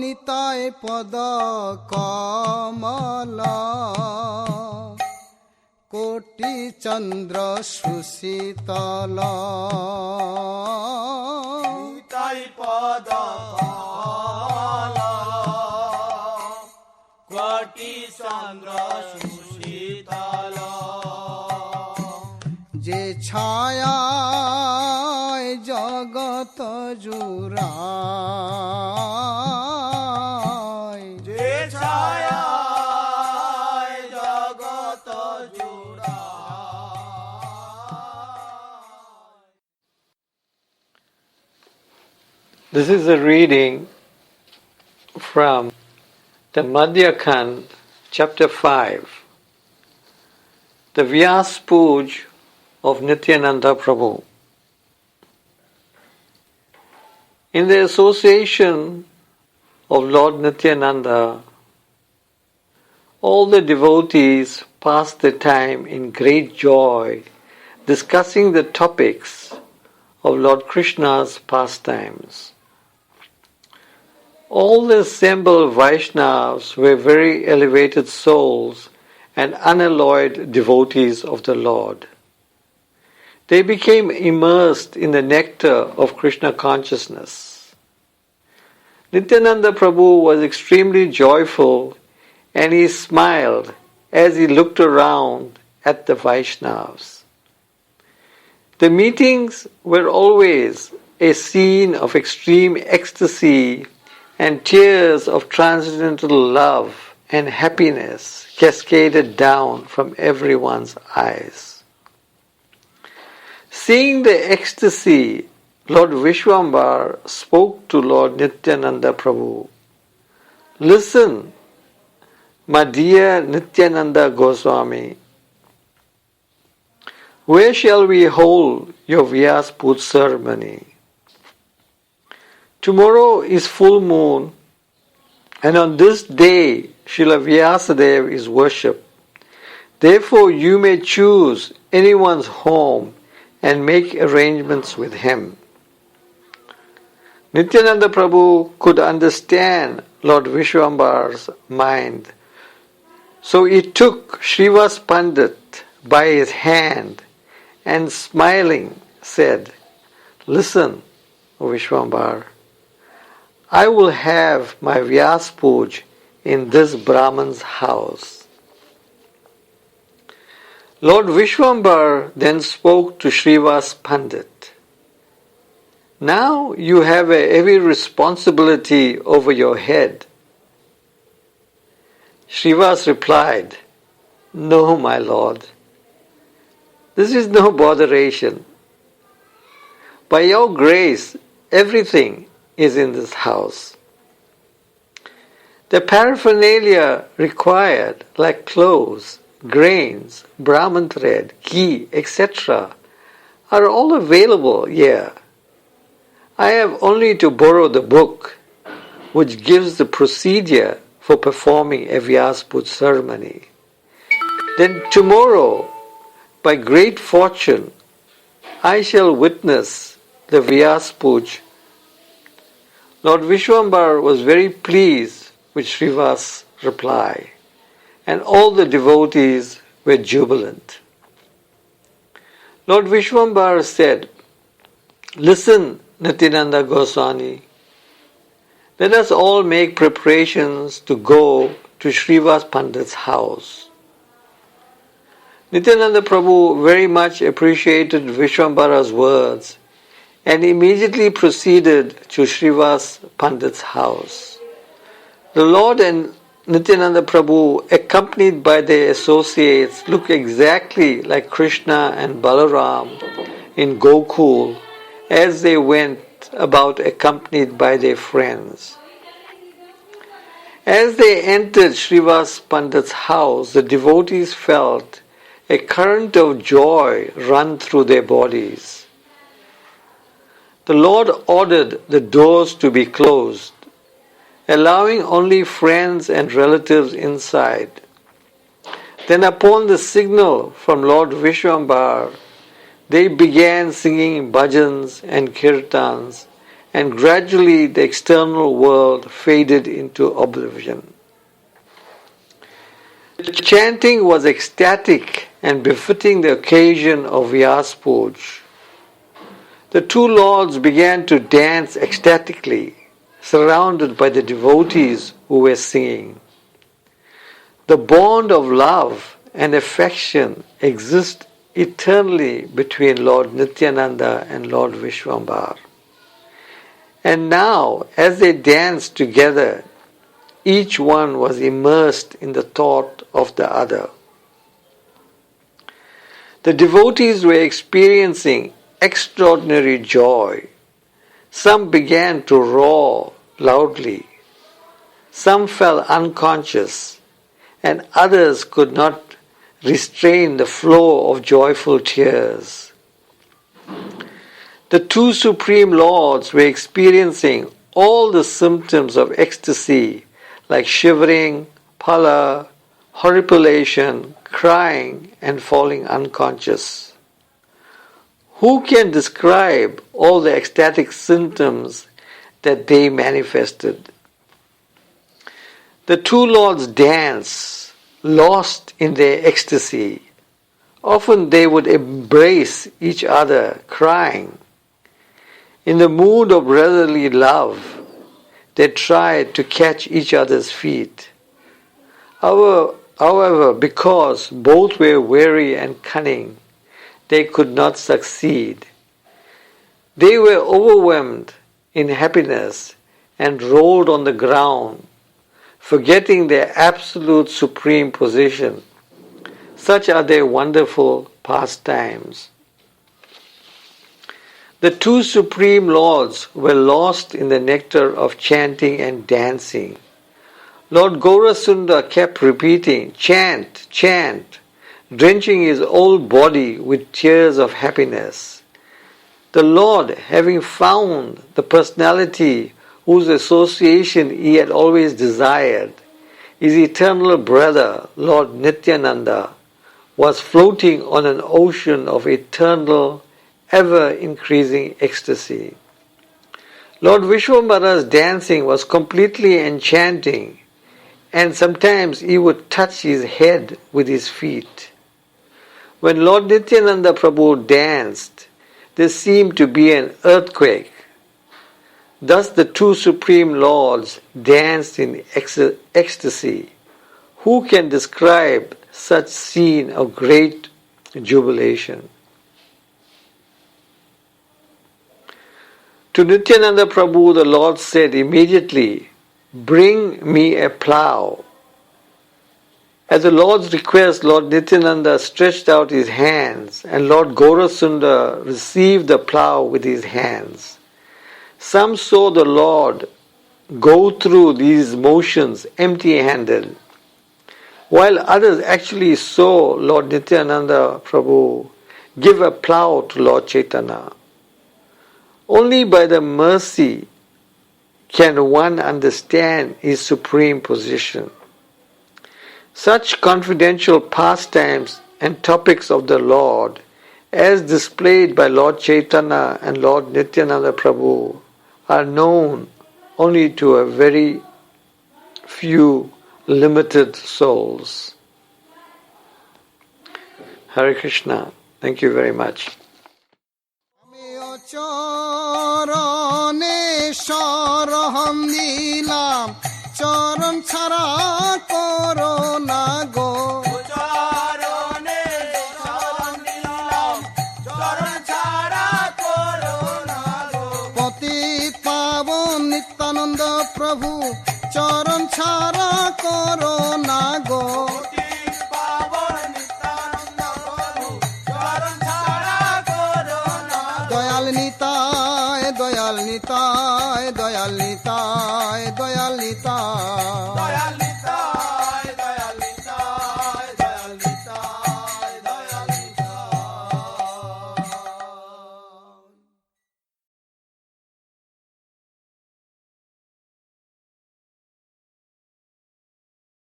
নিতাই পদ কমলা কোটি চন্দ্র সুশীতল নিতাই পদ কমলা কোটি চন্দ্র সুশীতল যে ছায়া জগত জুড়ায় যে ছায়া জগত জুড়ায়. This is a reading from the Madhya chapter 5, the Vyas Puj of Nityananda Prabhu. In the association of Lord Nityananda, all the devotees passed their time in great joy discussing the topics of Lord Krishna's pastimes. All the assembled Vaishnavas were very elevated souls and unalloyed devotees of the Lord. They became immersed in the nectar of Krishna consciousness. Nityananda Prabhu was extremely joyful and he smiled as he looked around at the Vaishnavas. The meetings were always a scene of extreme ecstasy and tears of transcendental love and happiness cascaded down from everyone's eyes. Seeing the ecstasy, Lord Vishwambar spoke to Lord Nityananda Prabhu. Listen, my dear Nityananda Goswami, where shall we hold your Vyas Puj ceremony? Tomorrow is full moon, and on this day Srila Vyasadeva is worshipped. Therefore you may choose anyone's home and make arrangements with him. Nityananda Prabhu could understand Lord Vishwambar's mind, so he took Srivas Pandit by his hand and smiling said, "Listen, O Vishwambar, I will have my Vyas Puj in this Brahman's house." Lord Vishwambar then spoke to Srivas Pandit. "Now you have a heavy responsibility over your head." Srivas replied, "No, my lord. This is no botheration. By your grace, everything is in this house. The paraphernalia required, like clothes, grains, Brahman thread, ghee, etc., are all available here. I have only to borrow the book which gives the procedure for performing a Vyas Puj ceremony. Then tomorrow, by great fortune, I shall witness the Vyas Puj." Lord Vishwambar was very pleased with Srivas' reply, and all the devotees were jubilant. Lord Vishwambar said, "Listen, Nityananda Goswami, let us all make preparations to go to Srivas Pandit's house." Nityananda Prabhu very much appreciated Vishwambara's words and immediately proceeded to Srivas Pandit's house. The Lord and Nityananda Prabhu, accompanied by their associates, look exactly like Krishna and Balaram in Gokul as they went about accompanied by their friends. As they entered Srivas Pandit's house, the devotees felt a current of joy run through their bodies. The Lord ordered the doors to be closed, allowing only friends and relatives inside. Then upon the signal from Lord Vishwambar, they began singing bhajans and kirtans and gradually the external world faded into oblivion. The chanting was ecstatic and befitting the occasion of Vyas Puj. The two lords began to dance ecstatically, surrounded by the devotees who were singing. The bond of love and affection exists eternally between Lord Nityananda and Lord Vishwambar. And now, as they danced together, each one was immersed in the thought of the other. The devotees were experiencing extraordinary joy. Some began to roar loudly. Some fell unconscious, and others could not restrain the flow of joyful tears. The two Supreme Lords were experiencing all the symptoms of ecstasy like shivering, pallor, horripilation, crying, and falling unconscious. Who can describe all the ecstatic symptoms that they manifested? The two lords danced, lost in their ecstasy. Often they would embrace each other, crying. In the mood of brotherly love, they tried to catch each other's feet. However, because both were wary and cunning, they could not succeed. They were overwhelmed in happiness and rolled on the ground, forgetting their absolute supreme position. Such are their wonderful pastimes. The two Supreme Lords were lost in the nectar of chanting and dancing. Lord Gaurasundar kept repeating, "Chant, chant," drenching his whole body with tears of happiness. The Lord, having found the personality whose association he had always desired, his eternal brother, Lord Nityananda, was floating on an ocean of eternal, ever-increasing ecstasy. Lord Vishwambara's dancing was completely enchanting, and sometimes he would touch his head with his feet. When Lord Nityananda Prabhu danced, there seemed to be an earthquake. Thus the two Supreme Lords danced in ecstasy. Who can describe such scene of great jubilation? To Nityananda Prabhu, the Lord said immediately, "Bring me a plough." At the Lord's request, Lord Nityananda stretched out his hands, and Lord Gaurasundar received the plough with his hands. Some saw the Lord go through these motions empty-handed, while others actually saw Lord Nityananda Prabhu give a plough to Lord Chaitanya. Only by the mercy can one understand his supreme position. Such confidential pastimes and topics of the Lord, as displayed by Lord Chaitanya and Lord Nityananda Prabhu, are known only to a very few limited souls. Hare Krishna. Thank you very much. চরণে সরহম দিলাম চরণ ছাড়া করো না গো চরণে শরণ দিলাম চরণ ছাড়া করো না গো পতিত পাবন নিত্যানন্দ প্রভু চরণ ছাড়া করো না গো পাবন নিত্যানন্দ প্রভু চরণ ছাড়া করো না দয়াল নিতায় দয়াল নিতায় দয়াল